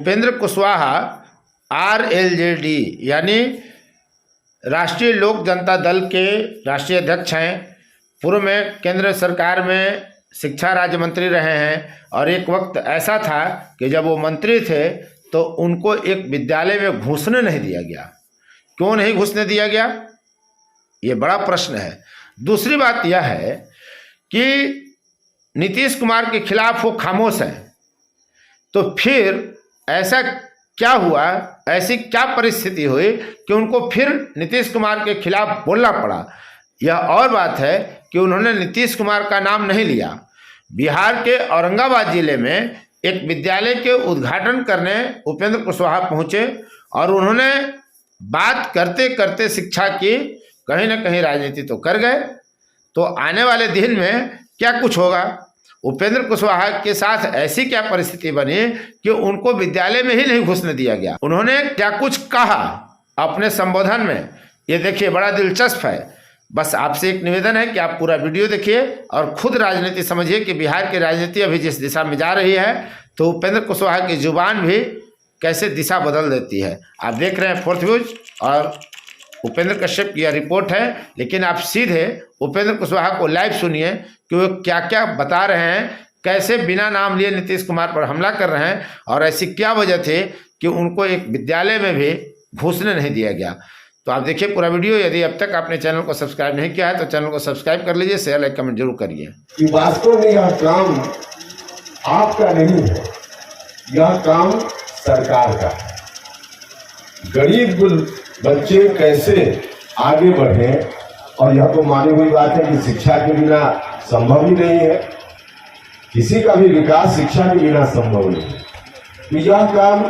Upendra Kushwaha RLJD यानी राष्ट्रीय लोक जनता दल के राष्ट्रीय अध्यक्ष हैं। पूर्व में केंद्र सरकार में शिक्षा राज्य मंत्री रहे हैं और एक वक्त ऐसा था कि जब वो मंत्री थे तो उनको एक विद्यालय में घुसने नहीं दिया गया। क्यों नहीं घुसने दिया गया, ये बड़ा प्रश्न है। दूसरी बात यह है कि नीतीश कुमार के खिलाफ वो खामोश हैं, तो फिर ऐसा क्या हुआ, ऐसी क्या परिस्थिति हुई कि उनको फिर नीतीश कुमार के खिलाफ बोलना पड़ा। यह और बात है कि उन्होंने नीतीश कुमार का नाम नहीं लिया। बिहार के औरंगाबाद जिले में एक विद्यालय के उद्घाटन करने उपेंद्र कुशवाहा पहुंचे और उन्होंने बात करते करते शिक्षा की कहीं ना कहीं राजनीति तो कर गए। तो आने वाले दिन में क्या कुछ होगा, उपेंद्र कुशवाहा के साथ ऐसी क्या परिस्थिति बनी कि उनको विद्यालय में ही नहीं घुसने दिया गया। उन्होंने क्या कुछ कहा अपने संबोधन में, ये देखिए बड़ा दिलचस्प है। बस आपसे एक निवेदन है कि आप पूरा वीडियो देखिए और खुद राजनीति समझिए कि बिहार की राजनीति अभी जिस दिशा में जा रही है तो उपेंद्र कुशवाहा की जुबान भी कैसे दिशा बदल देती है। आप देख रहे हैं फोर्थ न्यूज और उपेंद्र कश्यप की यह रिपोर्ट है, लेकिन आप सीधे उपेंद्र कुशवाहा को लाइव सुनिए कि वो क्या क्या बता रहे हैं, कैसे बिना नाम लिए नीतीश कुमार पर हमला कर रहे हैं और ऐसी क्या वजह थी कि उनको एक विद्यालय में भी घुसने नहीं दिया गया। तो आप देखिए पूरा वीडियो। यदि अब तक आपने चैनल को सब्सक्राइब नहीं किया है तो चैनल को सब्सक्राइब कर लीजिए, शेयर लाइक कमेंट जरूर करिए। कि वास्तव में यह काम आपका नहीं है, यह काम सरकार का है। गरीब बच्चे कैसे आगे बढ़े, और यह तो मानी हुई बात है कि शिक्षा के बिना संभव ही नहीं है, किसी का भी विकास शिक्षा के बिना संभव नहीं है। तो यह काम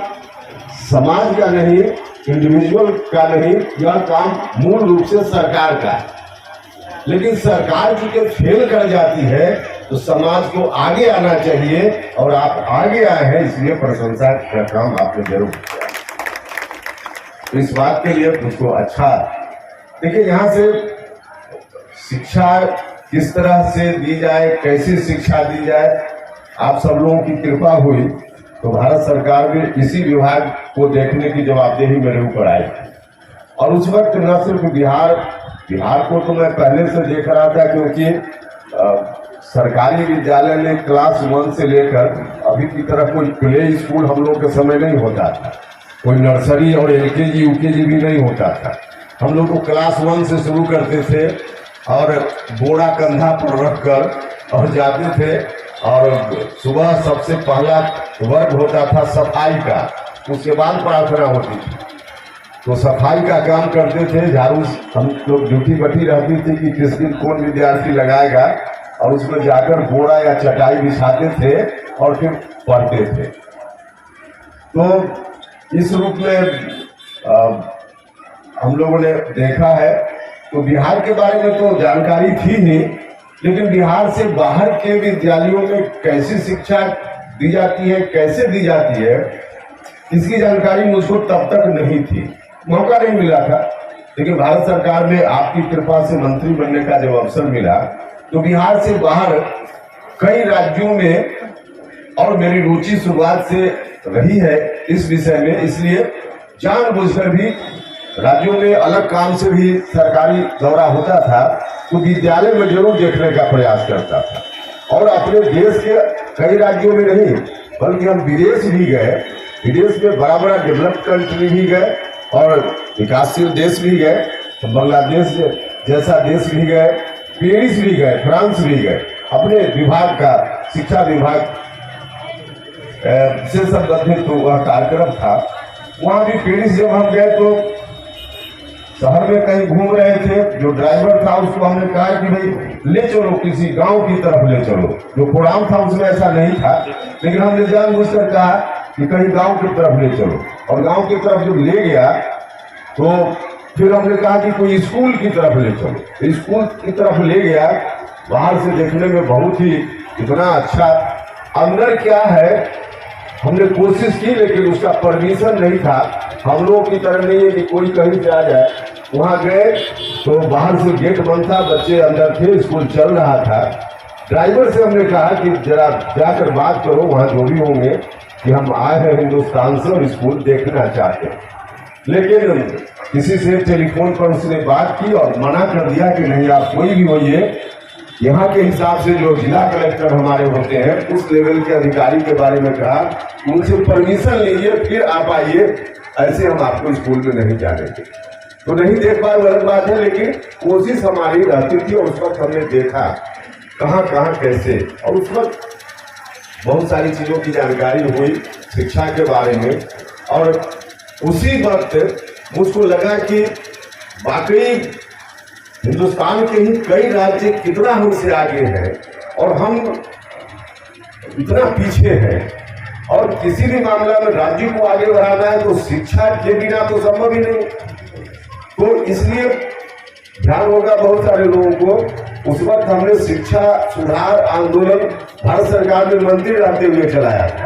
समाज का नहीं, इंडिविजुअल का नहीं, यह काम मूल रूप से सरकार का है। लेकिन सरकार चूंकि फेल कर जाती है तो समाज को आगे आना चाहिए, और आप आगे आए हैं, इसलिए प्रशंसा का काम आपने जरूर किया। तो इस बात के लिए मुझको अच्छा। देखिए, यहाँ से शिक्षा किस तरह से दी जाए, कैसे शिक्षा दी जाए, आप सब लोगों की कृपा हुई तो भारत सरकार में इसी विभाग को देखने की जवाबदेही मेरे ऊपर आई। और उस वक्त न सिर्फ बिहार को तो मैं पहले से देख रहा था, क्योंकि सरकारी विद्यालय में क्लास 1 से लेकर अभी की तरह कोई प्ले स्कूल हम लोग के समय नहीं होता था, कोई नर्सरी और LKG UKG भी नहीं होता था। हम लोग को क्लास 1 से शुरू करते थे और बोरा कंधा पर रखकर और जाते थे, और सुबह सबसे पहला वर्ग होता था सफाई का, उसके बाद प्रार्थना होती थी। तो सफाई का काम करते थे, झाड़ू हम लोग ड्यूटी बटी रहती थी कि किस दिन कौन विद्यार्थी लगाएगा, और उसमें जाकर बोरा या चटाई बिछाते थे और फिर पढ़ते थे। तो इस रूप में हम लोगों ने देखा है। तो बिहार के बारे में तो जानकारी थी ही, लेकिन बिहार से बाहर के विद्यालयों में कैसी शिक्षा दी जाती है, कैसे दी जाती है, इसकी जानकारी मुझको तब तक नहीं थी, मौका नहीं मिला था। लेकिन भारत सरकार में आपकी कृपा से मंत्री बनने का जब अवसर मिला तो बिहार से बाहर कई राज्यों में, और मेरी रुचि शुरुआत से रही है इस विषय में, इसलिए जानबूझकर भी राज्यों में अलग काम से भी सरकारी दौरा होता था तो विद्यालय में जरूर देखने का प्रयास करता था। और अपने देश के कई राज्यों में नहीं, बल्कि हम विदेश भी गए, विदेश में बड़ा बड़ा डेवलप्ड कंट्री भी गए और विकासशील देश भी गए, तो बांग्लादेश जैसा देश भी गए, पेरिस भी गए, फ्रांस भी गए। अपने विभाग का, शिक्षा विभाग से संबंधित तो वह कार्यक्रम था। वहाँ भी पेरिस जब हम गए तो शहर में कहीं घूम रहे थे, जो ड्राइवर था उसको हमने कहा कि भाई ले चलो किसी गांव की तरफ ले चलो। जो प्रोग्राम था उसमें ऐसा नहीं था, लेकिन हमने जानबूझकर कहा कि कहीं गांव की तरफ ले चलो। और गांव की तरफ जब ले गया तो फिर हमने कहा कि कोई स्कूल की तरफ ले चलो। स्कूल की तरफ ले गया, बाहर से देखने में बहुत ही इतना अच्छा, अंदर क्या है हमने कोशिश की, लेकिन उसका परमिशन नहीं था। हम लोग की तरह नहीं है कि कोई कहीं से आ जाए। वहाँ गए तो बाहर से गेट बंद था, बच्चे अंदर थे, स्कूल चल रहा था। ड्राइवर से हमने कहा कि जरा जाकर बात करो वहाँ जो भी होंगे, कि हम आए हैं हिंदुस्तान से और स्कूल देखना चाहते हैं, लेकिन किसी से टेलीफोन पर उसने बात की और मना कर दिया कि नहीं, आप कोई भी होइए, यहाँ के हिसाब से जो जिला कलेक्टर हमारे होते हैं उस लेवल के अधिकारी के बारे में कहा, उनसे परमिशन लीजिए फिर आप आइए, ऐसे हम आपको स्कूल में नहीं जाने देंगे। तो नहीं देख पाए वो अलग बात है, लेकिन कोशिश हमारी रहती थी और उस वक्त हमने देखा कहाँ कहाँ कैसे, और उस वक्त बहुत सारी चीज़ों की जानकारी हुई शिक्षा के बारे में। और उसी वक्त मुझको लगा कि वाकई हिंदुस्तान के ही कई राज्य कितना हमसे आगे हैं और हम इतना पीछे हैं, और किसी भी मामला में राज्य को आगे बढ़ाना है तो शिक्षा के बिना तो संभव ही नहीं। तो इसलिए ध्यान होगा बहुत सारे लोगों को, उस वक्त हमने शिक्षा सुधार आंदोलन भारत सरकार में मंत्री रहते हुए चलाया था।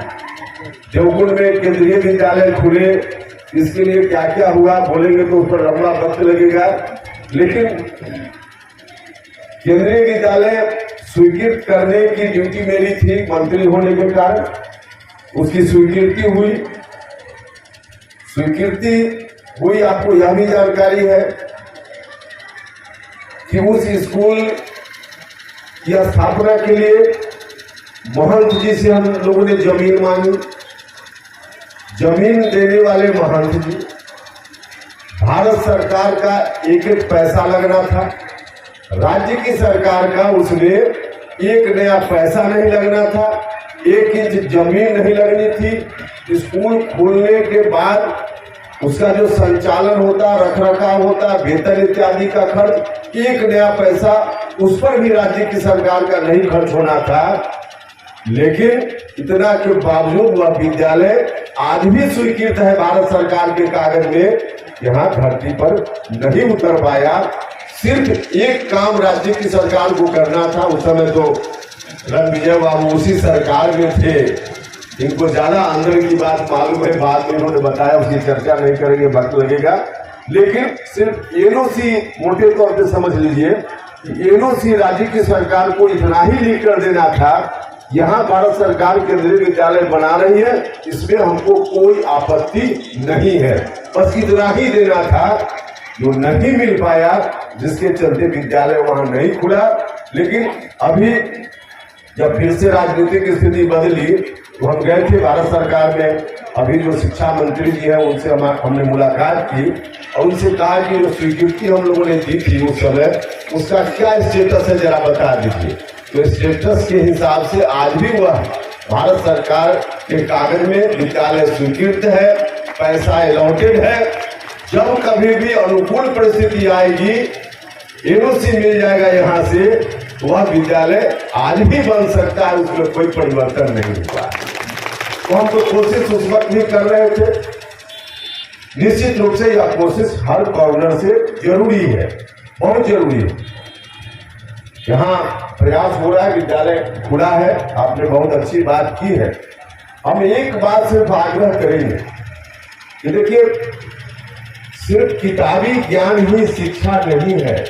देवकुंड में केंद्रीय विद्यालय खुले, इसके लिए क्या क्या हुआ बोलेंगे तो उस पर लंबा वक्त लगेगा, लेकिन केंद्रीय विद्यालय स्वीकृत करने की ड्यूटी मेरी थी मंत्री होने के कारण। उसकी स्वीकृति हुई। आपको यह भी जानकारी है कि उस स्कूल की स्थापना के लिए महंत जी से हम लोगों ने जमीन मांगी। जमीन देने वाले महंत जी, भारत सरकार का एक एक पैसा लगना था, राज्य की सरकार का उसमें एक नया पैसा नहीं लगना था, 1 इंच जमीन नहीं लगनी थी। स्कूल खोलने के बाद उसका जो संचालन होता, रखरखाव होता, वेतन इत्यादि का खर्च, एक नया पैसा उस पर भी राज्य की सरकार का नहीं खर्च होना था। लेकिन इतना के बावजूद वह विद्यालय आज भी स्वीकृत है भारत सरकार के कागज में, यहाँ धरती पर नहीं उतर पाया। सिर्फ एक काम राज्य की सरकार को करना था। उस समय तो रणविजय बाबू उसी सरकार में थे, इनको ज्यादा अंदर की बात मालूम है, बाद में उन्होंने बताया, उसकी चर्चा नहीं करेंगे, वक्त लगेगा। लेकिन सिर्फ एनओसी मोटे तौर पे समझ लीजिए, एनओसी राज्य की सरकार को इतना ही लिख कर देना था, यहाँ भारत सरकार केंद्रीय विद्यालय बना रही है, इसमें हमको कोई आपत्ति नहीं है, बस इतना ही देना था, जो नहीं मिल पाया, जिसके चलते विद्यालय वहां नहीं खुला। लेकिन अभी जब फिर से राजनीतिक स्थिति बदली तो हम गए थे भारत सरकार में, अभी जो शिक्षा मंत्री जी हैं उनसे हमने मुलाकात की और उनसे कहा कि जो स्वीकृति हम लोगों ने दी थी उस समय, उसका क्या स्टेटस है जरा बता दीजिए। तो स्टेटस के हिसाब से आज भी वह भारत सरकार के कागज में विद्यालय स्वीकृत है, पैसा अलॉटेड है। जब कभी भी अनुकूल परिस्थिति आएगी, एनओसी मिल जाएगा यहाँ से, वह विद्यालय आज भी बन सकता है, उसमें कोई परिवर्तन नहीं हुआ। तो हम तो कोशिश उस वक्त भी कर रहे थे। निश्चित रूप से यह कोशिश हर कॉर्नर से जरूरी है, बहुत जरूरी है। यहाँ प्रयास हो रहा है, विद्यालय खुला है, आपने बहुत अच्छी बात की है। हम एक बात सिर्फ आग्रह करेंगे कि देखिए, सिर्फ किताबी ज्ञान ही शिक्षा नहीं है।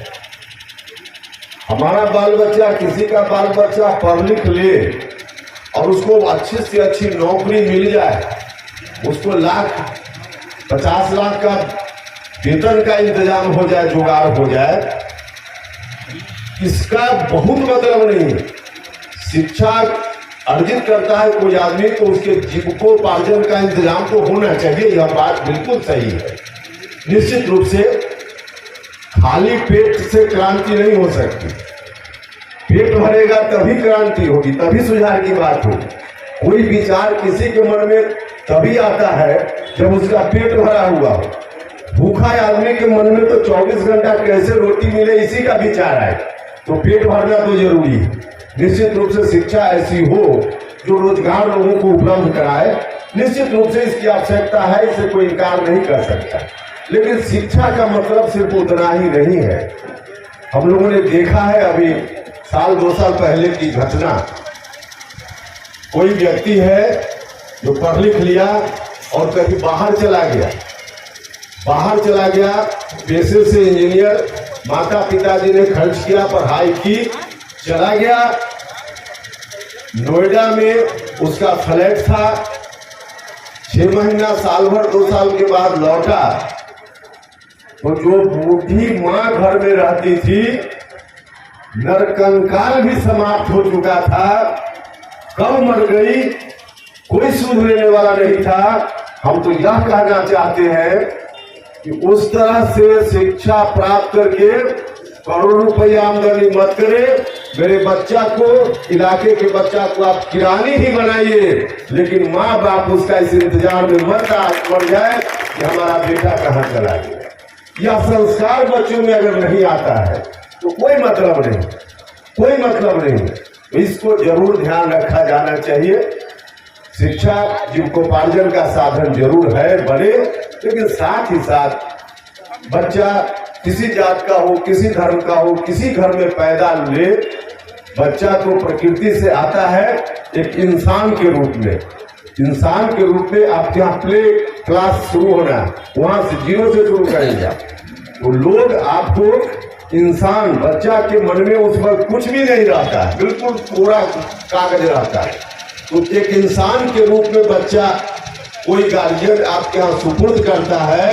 हमारा बाल बच्चा, किसी का बाल बच्चा पढ़ लिख ले और उसको अच्छी से अच्छी नौकरी मिल जाए, उसको 50 लाख का वेतन का इंतजाम हो जाए, जुगाड़ हो जाए, इसका बहुत मतलब नहीं है। शिक्षा अर्जित करता है कोई आदमी तो उसके जीविकोपार्जन का इंतजाम तो होना चाहिए, यह बात बिल्कुल सही है। निश्चित रूप से खाली पेट से क्रांति नहीं हो सकती, पेट भरेगा तभी क्रांति होगी, तभी सुधार की बात होगी। कोई विचार किसी के मन में तभी आता है जब उसका पेट भरा हुआ हो। भूखा आदमी के मन में तो 24 घंटा कैसे रोटी मिले इसी का विचार है, तो पेट भरना तो जरूरी है। निश्चित रूप से शिक्षा ऐसी हो जो रोजगार लोगों को उपलब्ध कराए, निश्चित रूप से इसकी आवश्यकता है, इसे कोई इनकार नहीं कर सकता। लेकिन शिक्षा का मतलब सिर्फ उतना ही नहीं है। हम लोगों ने देखा है अभी 1-2 साल पहले की घटना, कोई व्यक्ति है जो पढ़ लिख लिया और कहीं बाहर चला गया, पेशे से इंजीनियर, माता पिताजी ने खर्च किया, पढ़ाई की, चला गया, नोएडा में उसका फ्लैट था, 6 महीना, साल भर, 2 साल के बाद लौटा तो जो बूढ़ी माँ घर में रहती थी, नरकंकाल भी समाप्त हो चुका था, कब मर गई कोई सुध लेने वाला नहीं था। हम तो यह कहना चाहते हैं कि उस तरह से शिक्षा प्राप्त करके करोड़ों रुपया आमदनी मत करे। मेरे बच्चा को, इलाके के बच्चा को आप किरानी ही बनाइए, लेकिन माँ बाप उसका इस इंतजार में मत पड़ जाए कि हमारा बेटा कहाँ चला गया। यह संस्कार बच्चों में अगर नहीं आता है तो कोई मतलब नहीं, कोई मतलब नहीं। इसको जरूर ध्यान रखा जाना चाहिए। शिक्षा जीविकोपार्जन का साधन जरूर है बड़े, लेकिन साथ ही साथ बच्चा किसी जात का हो, किसी धर्म का हो, किसी घर में पैदा ले, बच्चा तो प्रकृति से आता है एक इंसान के रूप में। इंसान के रूप में आपके यहाँ प्ले क्लास शुरू होना है, वहां से 0 से शुरू करेंगे। तो लोग आपको इंसान, बच्चा के मन में उस वक्त कुछ भी नहीं रहता है, बिल्कुल पूरा कागज रहता है। तो एक इंसान के रूप में बच्चा कोई गार्जियन आपके यहाँ सुपुर्द करता है,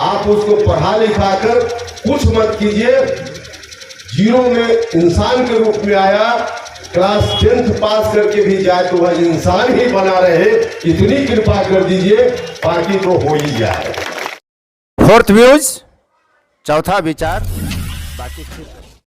आप उसको पढ़ा लिखा कर कुछ मत कीजिए। 0 में इंसान के रूप में आया, क्लास 10th पास करके भी जाए तो वह इंसान ही बना रहे, इतनी कृपा कर दीजिए, बाकी तो हो ही जाए। 4th व्यूज, चौथा विचार, बाकी